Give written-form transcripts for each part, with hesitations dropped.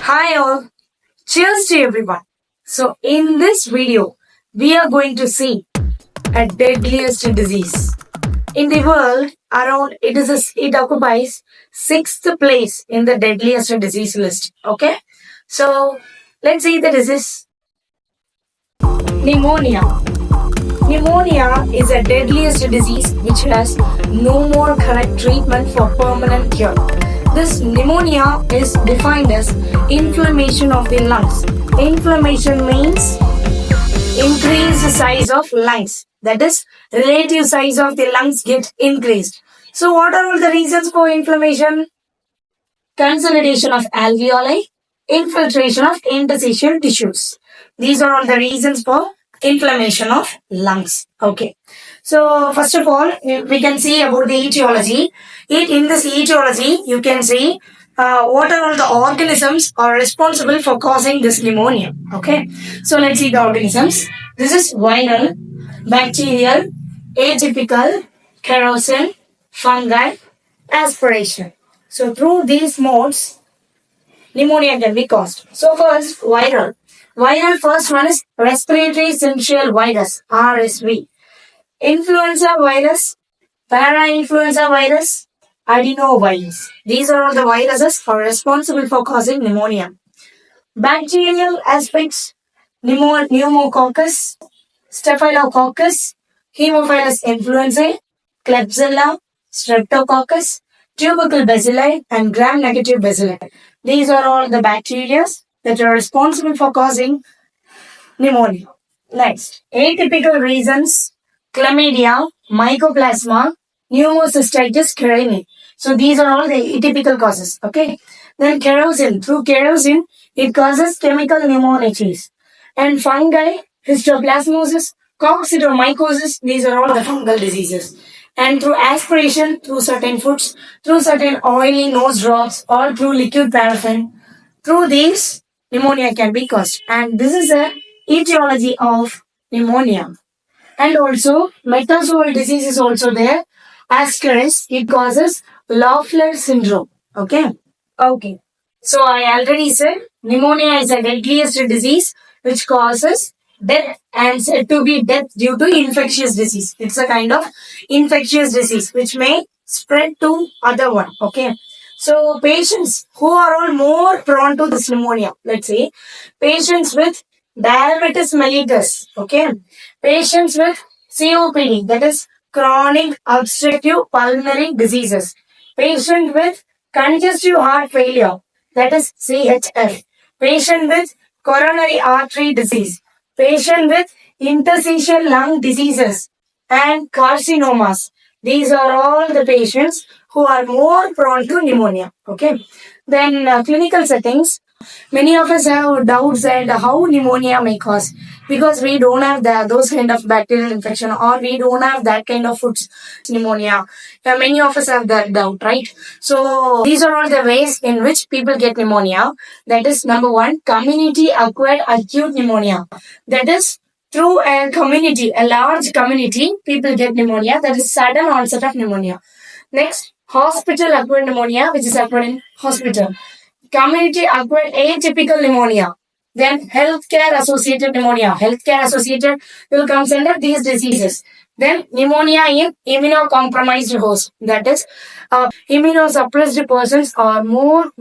Hi all, cheers to everyone. So in this video, we are going to see a deadliest disease. In the world, it occupies sixth place in the deadliest disease list. Okay, so let's see the disease. Pneumonia. Pneumonia is a deadliest disease which has no more correct treatment for permanent cure. This pneumonia is defined as inflammation of the lungs. Inflammation means increased size of lungs. That is, relative size of the lungs get increased. So, what are all the reasons for inflammation? Consolidation of alveoli, infiltration of interstitial tissues. These are all the reasons for inflammation of lungs. Okay. So, first of all, we can see about the etiology. In this etiology, you can see what are all the organisms are responsible for causing this pneumonia. Okay. So, let's see the organisms. This is viral, bacterial, atypical, kerosene, fungi, aspiration. So through these modes, pneumonia can be caused. So first, viral. Viral first one is respiratory syncytial virus, RSV. Influenza virus, parainfluenza virus, adenovirus. These are all the viruses are responsible for causing pneumonia. Bacterial aspects, pneumococcus, staphylococcus, Haemophilus influenzae, Klebsiella, Streptococcus, tubercle bacilli, and gram-negative bacilli. These are all the bacteria that are responsible for causing pneumonia. Next, atypical reasons, chlamydia, mycoplasma, pneumocystitis carinii. So these are all the atypical causes. Okay. Then kerosene. Through kerosene, it causes chemical pneumonitis. And fungi, histoplasmosis, coccidomycosis, these are all the fungal diseases. And through aspiration, through certain foods, through certain oily nose drops, or through liquid paraffin, through these, pneumonia can be caused. And this is a etiology of pneumonia. And also, metazoal disease is also there. Ascaris, it causes Loeffler syndrome. Okay. Okay. So I already said pneumonia is the deadliest disease which causes death and said to be death due to infectious disease. It's a kind of infectious disease which may spread to other one. Okay. So patients who are all more prone to this pneumonia, let's say patients with diabetes mellitus, okay, patients with COPD, that is chronic obstructive pulmonary diseases, patient with congestive heart failure, that is CHF, patient with coronary artery disease, patient with interstitial lung diseases and carcinomas. These are all the patients who are more prone to pneumonia. Okay. Then clinical settings. Many of us have doubts at how pneumonia may cause because we don't have those kind of bacterial infection or we don't have that kind of food pneumonia. Many of us have that doubt, right? So these are all the ways in which people get pneumonia. That is number one, community acquired acute pneumonia. That is through a community, a large community, people get pneumonia. That is sudden onset of pneumonia. Next, hospital acquired pneumonia, which is acquired in hospital. Community acquired atypical pneumonia. Then healthcare associated pneumonia. Healthcare associated will come under these diseases. Then pneumonia in immunocompromised host. That is, immunosuppressed persons are more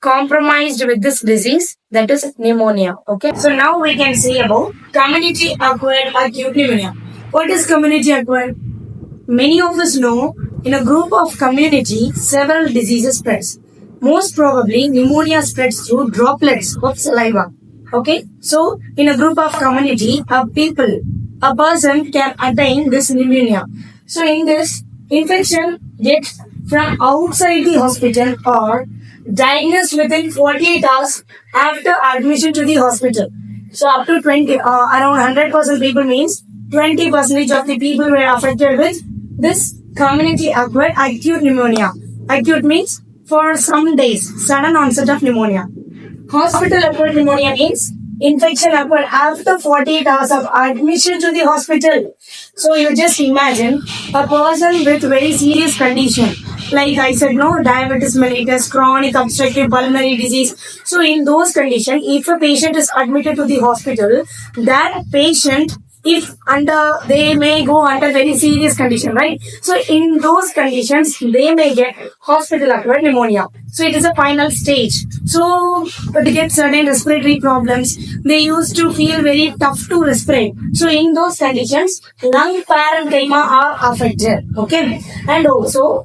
compromised with this disease. That is pneumonia. Okay. So now we can see about community acquired acute pneumonia. What is community acquired? Many of us know in a group of community, several diseases spreads. Most probably, pneumonia spreads through droplets of saliva. Okay, so in a group of community, a person can attain this pneumonia. So in this, infection gets from outside the hospital or diagnosed within 48 hours after admission to the hospital. So up to 20, around 100% people means 20% of the people were affected with this community acquired acute pneumonia. Acute means for some days, sudden onset of pneumonia. Hospital acquired pneumonia means infection occurred after 48 hours of admission to the hospital. So you just imagine a person with very serious condition. Like I said, no, diabetes mellitus, chronic obstructive pulmonary disease. So in those conditions, if a patient is admitted to the hospital, that patient, if under, they may go under very serious condition, right? So in those conditions, they may get hospital acquired pneumonia. So it is a final stage. So to get certain respiratory problems, they used to feel very tough to respirate. So in those conditions, lung parenchyma are affected. Okay, and also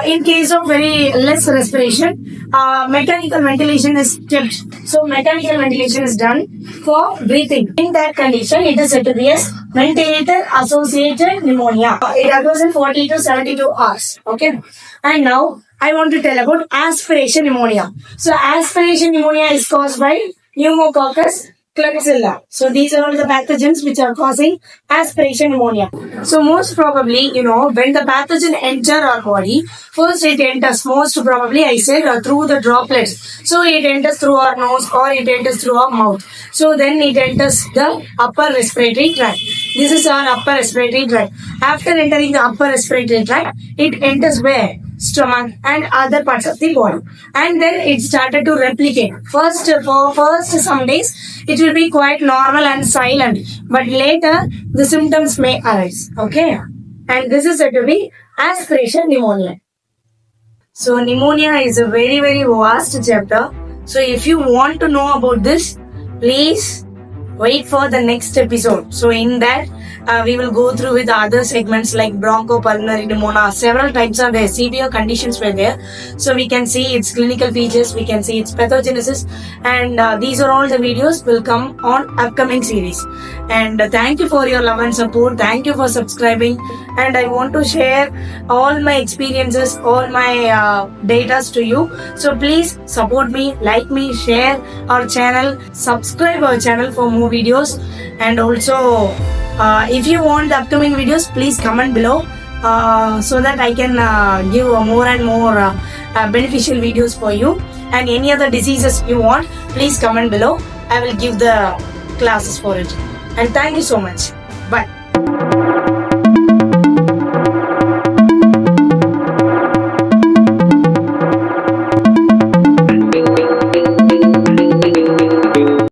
in case of very less respiration, mechanical ventilation is kept. So mechanical ventilation is done for breathing. In that condition, it is said to be as ventilator associated pneumonia. It occurs in 40 to 72 hours. Okay, and now I want to tell about aspiration pneumonia. So aspiration pneumonia is caused by pneumococcus Klebsiella. So these are all the pathogens which are causing aspiration pneumonia. So most probably, when the pathogen enter our body, first it enters, most probably I said, through the droplets. So it enters through our nose or it enters through our mouth. So then it enters the upper respiratory tract. This is our upper respiratory tract. After entering the upper respiratory tract, it enters where? Stomach and other parts of the body, and then it started to replicate. First some days it will be quite normal and silent, but later the symptoms may arise. Okay, and this is said to be aspiration pneumonia. So pneumonia is a very very vast chapter. So if you want to know about this, please wait for the next episode. So in that we will go through with other segments like bronchopulmonary pneumonia. Several types of the severe conditions were there. So we can see its clinical features, we can see its pathogenesis, and these are all the videos will come on upcoming series. And thank you for your love and support. Thank you for subscribing. And I want to share all my experiences, all my datas to you. So please support me, like me, share our channel, subscribe our channel for more videos, and also if you want the upcoming videos, please comment below so that I can give more and more beneficial videos for you. And any other diseases you want, please comment below. I will give the classes for it. And thank you so much. Bye.